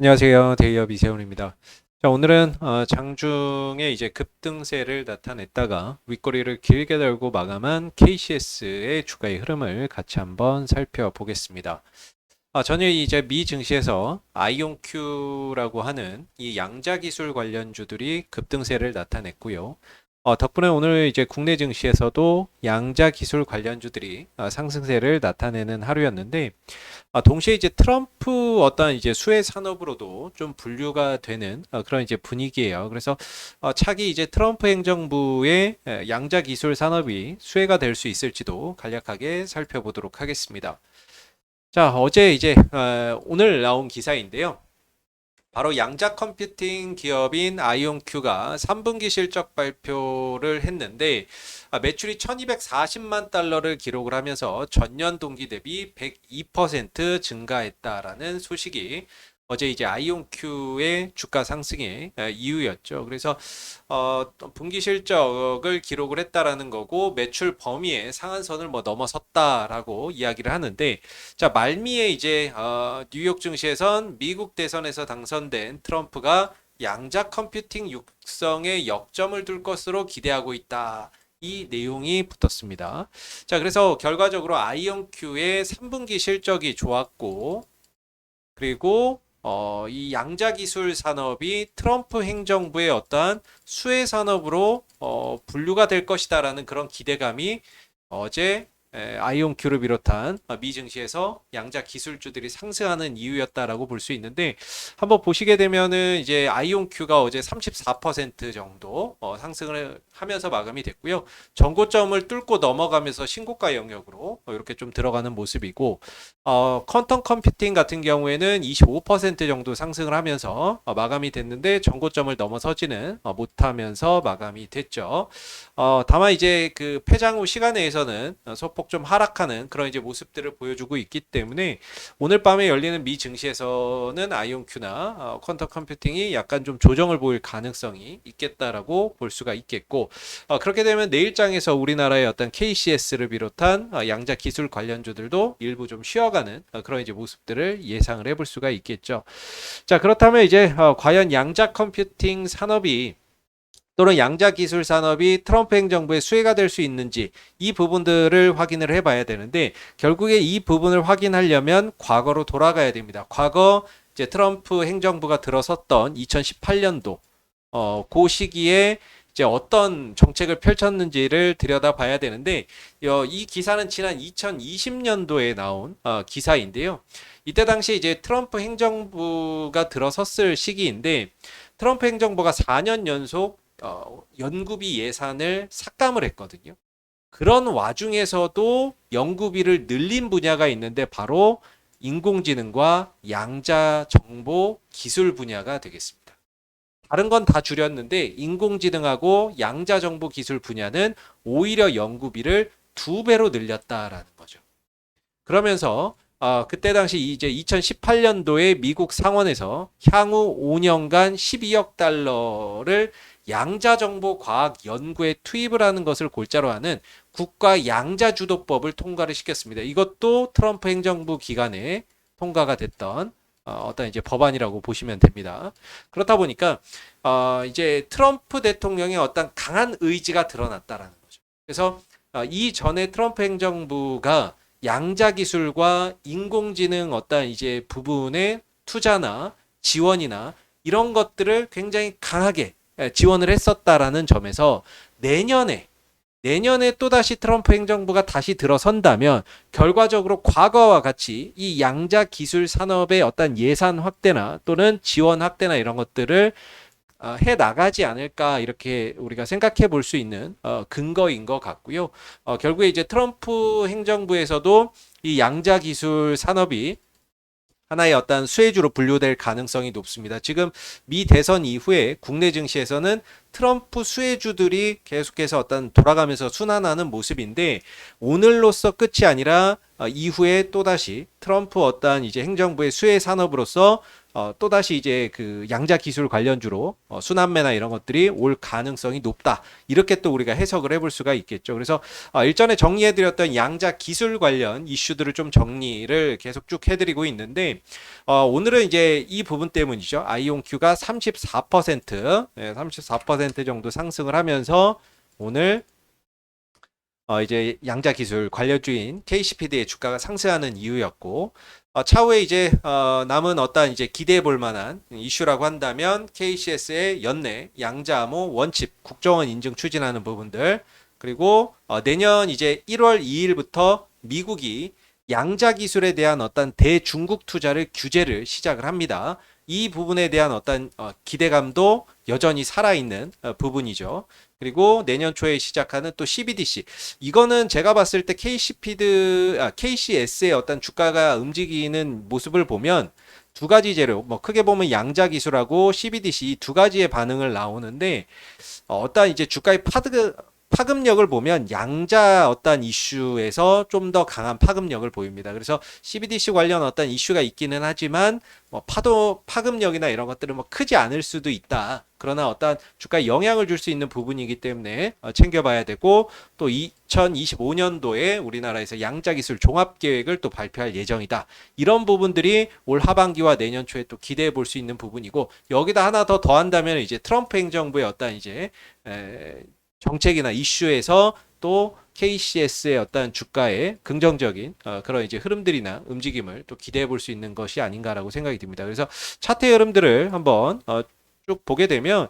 안녕하세요. 데이업 이세훈입니다. 자, 오늘은 장중에 이제 급등세를 나타냈다가 윗꼬리를 길게 달고 마감한 KCS의 주가의 흐름을 같이 한번 살펴보겠습니다. 전일 이제 미 증시에서 아이온큐라고 하는 이 양자 기술 관련주들이 급등세를 나타냈고요. 덕분에 오늘 이제 국내 증시에서도 양자 기술 관련주들이 상승세를 나타내는 하루였는데, 동시에 이제 트럼프 어떤 이제 수혜 산업으로도 좀 분류가 되는 그런 이제 분위기예요. 그래서 차기 이제 트럼프 행정부의 양자 기술 산업이 수혜가 될 수 있을지도 간략하게 살펴보도록 하겠습니다. 자, 어제 이제 오늘 나온 기사인데요. 바로 양자 컴퓨팅 기업인 아이온큐가 3분기 실적 발표를 했는데 매출이 1240만 달러를 기록을 하면서 전년 동기 대비 102% 증가했다라는 소식이 어제 이제 아이온큐의 주가 상승의 이유였죠. 그래서 분기 실적을 기록을 했다라는 거고 매출 범위의 상한선을 뭐 넘어섰다라고 이야기를 하는데, 자, 말미에 이제 뉴욕 증시에선 미국 대선에서 당선된 트럼프가 양자 컴퓨팅 육성에 역점을 둘 것으로 기대하고 있다. 이 내용이 붙었습니다. 자, 그래서 결과적으로 아이온큐의 3분기 실적이 좋았고, 그리고 이 양자 기술 산업이 트럼프 행정부의 어떠한 수혜 산업으로 분류가 될 것이다라는 그런 기대감이 어제 아이온큐를 비롯한 미 증시에서 양자 기술주들이 상승하는 이유였다라고 볼 수 있는데, 한번 보시게 되면은 이제 아이온큐가 어제 34% 정도 상승을 하면서 마감이 됐고요. 전고점을 뚫고 넘어가면서 신고가 영역으로 이렇게 좀 들어가는 모습이고, 퀀텀 컴퓨팅 같은 경우에는 25% 정도 상승을 하면서 마감이 됐는데 전고점을 넘어서지는 못하면서 마감이 됐죠. 다만 이제 그 폐장 후 시간에서는 소폭 좀 하락하는 그런 이제 모습들을 보여주고 있기 때문에 오늘 밤에 열리는 미 증시에서는 아이온큐나 퀀텀 컴퓨팅이 약간 좀 조정을 보일 가능성이 있겠다라고 볼 수가 있겠고, 그렇게 되면 내일장에서 우리나라의 어떤 KCS를 비롯한 양자 기술 관련주들도 일부 좀 쉬어가는 그런 이제 모습들을 예상을 해볼 수가 있겠죠. 자, 그렇다면 이제 과연 양자 컴퓨팅 산업이 또는 양자 기술 산업이 트럼프 행정부의 수혜가 될 수 있는지, 이 부분들을 확인을 해봐야 되는데, 결국에 이 부분을 확인하려면 과거로 돌아가야 됩니다. 과거 이제 트럼프 행정부가 들어섰던 2018년도 그 시기에 이제 어떤 정책을 펼쳤는지를 들여다봐야 되는데, 이 기사는 지난 2020년도에 나온 기사인데요. 이때 당시 이제 트럼프 행정부가 들어섰을 시기인데, 트럼프 행정부가 4년 연속 연구비 예산을 삭감을 했거든요. 그런 와중에서도 연구비를 늘린 분야가 있는데 바로 인공지능과 양자 정보 기술 분야가 되겠습니다. 다른 건 다 줄였는데 인공지능하고 양자 정보 기술 분야는 오히려 연구비를 2배로 늘렸다라는 거죠. 그러면서 그때 당시 이제 2018년도에 미국 상원에서 향후 5년간 12억 달러를 양자정보 과학 연구에 투입을 하는 것을 골자로 하는 국가 양자주도법을 통과를 시켰습니다. 이것도 트럼프 행정부 기간에 통과가 됐던 어떤 이제 법안이라고 보시면 됩니다. 그렇다 보니까 이제 트럼프 대통령의 어떤 강한 의지가 드러났다라는 거죠. 그래서 이전에 트럼프 행정부가 양자 기술과 인공지능 어떤 이제 부분의 투자나 지원이나 이런 것들을 굉장히 강하게 지원을 했었다라는 점에서 내년에 또다시 트럼프 행정부가 다시 들어선다면 결과적으로 과거와 같이 이 양자 기술 산업의 어떤 예산 확대나 또는 지원 확대나 이런 것들을 해 나가지 않을까 이렇게 우리가 생각해 볼 수 있는 근거인 것 같고요. 결국에 이제 트럼프 행정부에서도 이 양자 기술 산업이 하나의 어떤 수혜주로 분류될 가능성이 높습니다. 지금 미 대선 이후에 국내 증시에서는 트럼프 수혜주들이 계속해서 어떤 돌아가면서 순환하는 모습인데, 오늘로서 끝이 아니라 이후에 또다시 트럼프 어떤 이제 행정부의 수혜 산업으로서 또다시 이제 그 양자 기술 관련주로 순환매나 이런 것들이 올 가능성이 높다. 이렇게 또 우리가 해석을 해볼 수가 있겠죠. 그래서 일전에 정리해드렸던 양자 기술 관련 이슈들을 좀 정리를 계속 쭉 해드리고 있는데 오늘은 이제 이 부분 때문이죠. 아이온큐가 34%, 34% 정도 상승을 하면서 오늘 이제 양자 기술 관련주인 KCPD의 주가가 상승하는 이유였고, 차후에 이제 남은 어떤 이제 기대해 볼 만한 이슈라고 한다면 KCS의 연내 양자 암호 원칩 국정원 인증 추진하는 부분들, 그리고 내년 이제 1월 2일부터 미국이 양자 기술에 대한 어떤 대중국 투자를 규제를 시작을 합니다. 이 부분에 대한 어떤 기대감도 여전히 살아있는 부분이죠. 그리고 내년 초에 시작하는 또 CBDC. 이거는 제가 봤을 때 KCS의 어떤 주가가 움직이는 모습을 보면 두 가지 재료, 뭐 크게 보면 양자 기술하고 CBDC 이 두 가지의 반응을 나오는데 어떤 이제 주가의 파급력을 보면 양자 어떤 이슈에서 좀 더 강한 파급력을 보입니다. 그래서 CBDC 관련 어떤 이슈가 있기는 하지만 뭐 파급력이나 이런 것들은 뭐 크지 않을 수도 있다. 그러나 어떤 주가에 영향을 줄 수 있는 부분이기 때문에 챙겨봐야 되고, 또 2025년도에 우리나라에서 양자기술 종합계획을 또 발표할 예정이다. 이런 부분들이 올 하반기와 내년 초에 또 기대해 볼 수 있는 부분이고, 여기다 하나 더 더한다면 이제 트럼프 행정부의 어떤 이제 정책이나 이슈에서 또 KCS의 어떤 주가의 긍정적인 그런 이제 흐름들이나 움직임을 또 기대해 볼 수 있는 것이 아닌가라고 생각이 듭니다. 그래서 차트 흐름들을 한번 쭉 보게 되면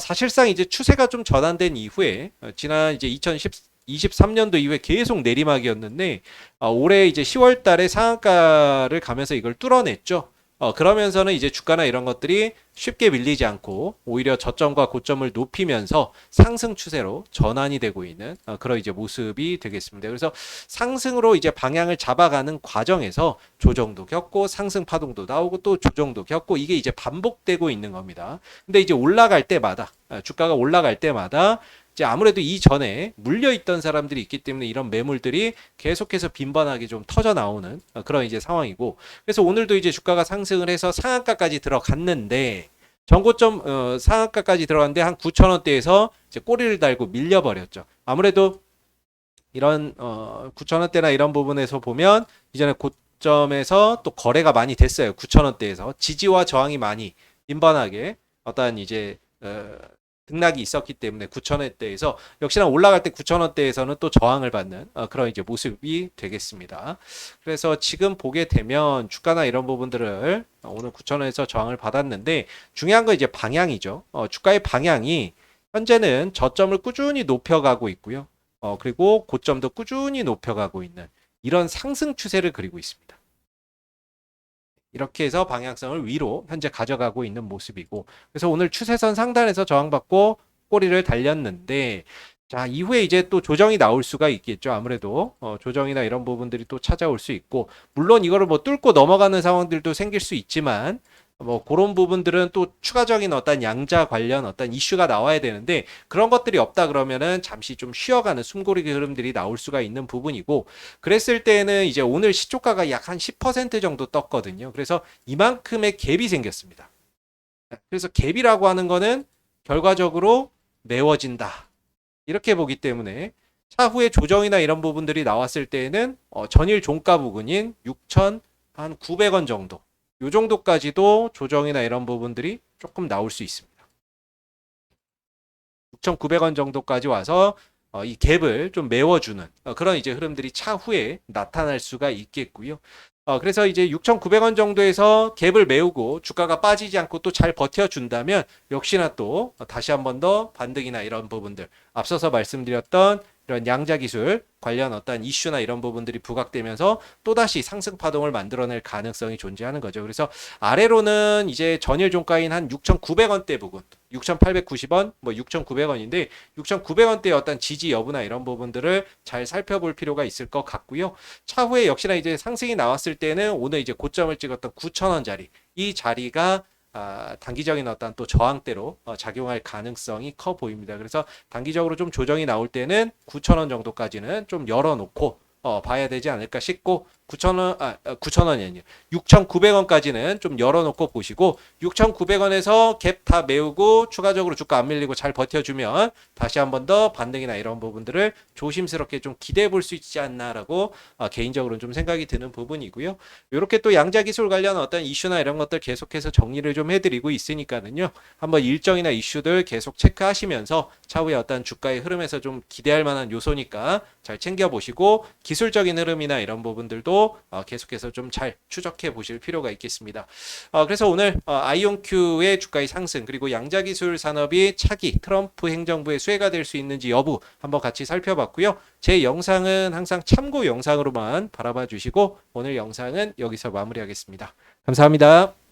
사실상 이제 추세가 좀 전환된 이후에 지난 이제 2023년도 이후에 계속 내리막이었는데 올해 이제 10월 달에 상한가를 가면서 이걸 뚫어냈죠. 그러면서는 이제 주가나 이런 것들이 쉽게 밀리지 않고 오히려 저점과 고점을 높이면서 상승 추세로 전환이 되고 있는 그런 이제 모습이 되겠습니다. 그래서 상승으로 이제 방향을 잡아가는 과정에서 조정도 겪고 상승 파동도 나오고 또 조정도 겪고 이게 이제 반복되고 있는 겁니다. 근데 이제 올라갈 때마다 주가가 올라갈 때마다 이제 아무래도 이전에 물려있던 사람들이 있기 때문에 이런 매물들이 계속해서 빈번하게 좀 터져 나오는 그런 이제 상황이고, 그래서 오늘도 이제 주가가 상승을 해서 상한가까지 들어갔는데 전고점 상한가까지 들어갔는데 한 9,000원대에서 이제 꼬리를 달고 밀려버렸죠. 아무래도 이런 9,000원대나 이런 부분에서 보면 이전에 고점에서 또 거래가 많이 됐어요. 9,000원대에서 지지와 저항이 많이 빈번하게 어떤 이제 등락이 있었기 때문에 9,000원대에서 역시나 올라갈 때 9,000원대에서는 또 저항을 받는 그런 이제 모습이 되겠습니다. 그래서 지금 보게 되면 주가나 이런 부분들을 오늘 9,000원에서 저항을 받았는데 중요한 건 이제 방향이죠. 주가의 방향이 현재는 저점을 꾸준히 높여가고 있고요. 그리고 고점도 꾸준히 높여가고 있는 이런 상승 추세를 그리고 있습니다. 이렇게 해서 방향성을 위로 현재 가져가고 있는 모습이고, 그래서 오늘 추세선 상단에서 저항받고 꼬리를 달렸는데, 자 이후에 이제 또 조정이 나올 수가 있겠죠. 아무래도 조정이나 이런 부분들이 또 찾아올 수 있고, 물론 이거를 뭐 뚫고 넘어가는 상황들도 생길 수 있지만 뭐 그런 부분들은 또 추가적인 어떤 양자 관련 어떤 이슈가 나와야 되는데 그런 것들이 없다 그러면은 잠시 좀 쉬어가는 숨고르기 흐름들이 나올 수가 있는 부분이고, 그랬을 때는 이제 오늘 시초가가 약 한 10% 정도 떴거든요. 그래서 이만큼의 갭이 생겼습니다. 그래서 갭이라고 하는 거는 결과적으로 메워진다 이렇게 보기 때문에 차후에 조정이나 이런 부분들이 나왔을 때에는 전일 종가 부근인 6,900원 정도, 요 정도까지도 조정이나 이런 부분들이 조금 나올 수 있습니다. 6,900원 정도까지 와서 이 갭을 좀 메워주는 그런 이제 흐름들이 차후에 나타날 수가 있겠고요. 그래서 이제 6,900원 정도에서 갭을 메우고 주가가 빠지지 않고 또 잘 버텨준다면 역시나 또 다시 한 번 더 반등이나 이런 부분들, 앞서서 말씀드렸던 이런 양자 기술 관련 어떤 이슈나 이런 부분들이 부각되면서 또다시 상승 파동을 만들어낼 가능성이 존재하는 거죠. 그래서 아래로는 이제 전일 종가인 한 6,900원대 부분, 6,890원, 뭐 6,900원인데 6,900원대의 어떤 지지 여부나 이런 부분들을 잘 살펴볼 필요가 있을 것 같고요. 차후에 역시나 이제 상승이 나왔을 때는 오늘 이제 고점을 찍었던 9,000원 자리, 이 자리가 단기적인 어떤 또 저항대로 작용할 가능성이 커 보입니다. 그래서 단기적으로 좀 조정이 나올 때는 9,000원 정도까지는 좀 열어놓고 봐야 되지 않을까 싶고 9,000원, 9,000원이 아니에요. 6,900원까지는 좀 열어놓고 보시고 6,900원에서 갭 다 메우고 추가적으로 주가 안 밀리고 잘 버텨주면 다시 한 번 더 반등이나 이런 부분들을 조심스럽게 좀 기대해 볼 수 있지 않나라고 개인적으로는 좀 생각이 드는 부분이고요. 이렇게 또 양자 기술 관련 어떤 이슈나 이런 것들 계속해서 정리를 좀 해드리고 있으니까는요. 한번 일정이나 이슈들 계속 체크하시면서 차후에 어떤 주가의 흐름에서 좀 기대할 만한 요소니까 잘 챙겨보시고 기술적인 흐름이나 이런 부분들도 계속해서 좀 잘 추적해 보실 필요가 있겠습니다. 그래서 오늘 아이온큐의 주가의 상승 그리고 양자기술 산업이 차기 트럼프 행정부의 수혜가 될 수 있는지 여부 한번 같이 살펴봤고요. 제 영상은 항상 참고 영상으로만 바라봐 주시고 오늘 영상은 여기서 마무리하겠습니다. 감사합니다.